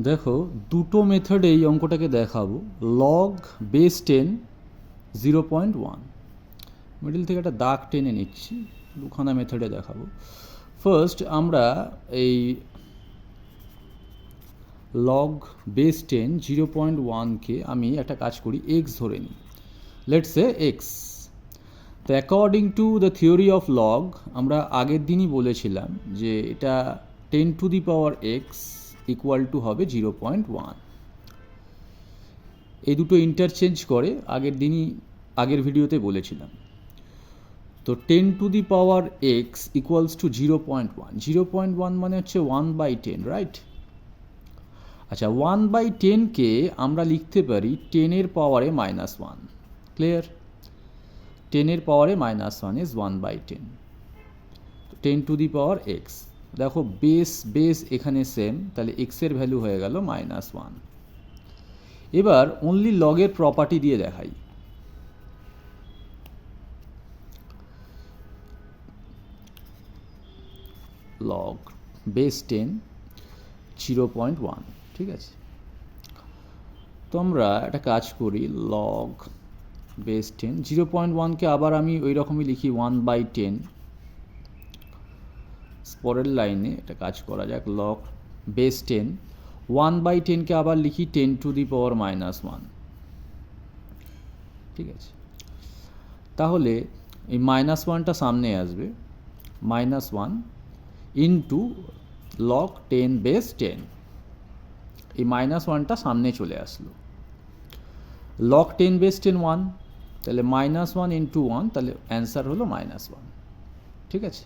দেখো দুটো মেথডে এই অঙ্কটাকে দেখাবো। লগ বেস 10 0.1, মিডিল থেকে একটা দাগ টেনে নিচ্ছি, দুখানা মেথডে দেখাবো। ফার্স্ট আমরা এই লগ বেস 10 0.1কে আমি একটা কাজ করি, এক্স ধরে নিই, লেটস সে এক্স। তো according to the theory of log আমরা আগের দিনই বলেছিলাম যে এটা 10 to the power x equal to হবে 0.1। এই দুটো ইন্টারচেঞ্জ করে আগের ভিডিওতে বলেছিলাম। তো 10 to the power x equals to 0.1, 0.1 মানে হচ্ছে 1/10, রাইট? আচ্ছা, 1/10কে আমরা লিখতে পারি 10-এর পাওয়ারে -1, ক্লিয়ার? 10-এর পাওয়ারে -1 is 1/10, 10 to the power x. দেখো বেস এখানে সেম, তাহলে এক্সের ভ্যালু হয়ে গেল -1। এবার অনলি লগের প্রপার্টি দিয়ে দেখাই। লগ বেস 10 0.1, ঠিক আছে? তো আমরা একটা কাজ করি, লগ বেস 10 0.1কে আবার আমি ওই রকমই লিখি 1/10। পরের লাইনে একটা কাজ করা যাক, লগ বেস 10 1/10কে আবার লিখি 10 টু দি পাওয়ার -1, ঠিক আছে? তাহলে এই -1টা সামনে আসবে, -1 ইন্টু লগ 10 বেস 10, এই -1টা সামনে চলে আসলো। লগ 10 বেস 10 1, তাহলে -1 ইন্টু 1, তাহলে অ্যান্সার হলো -1, ঠিক আছে?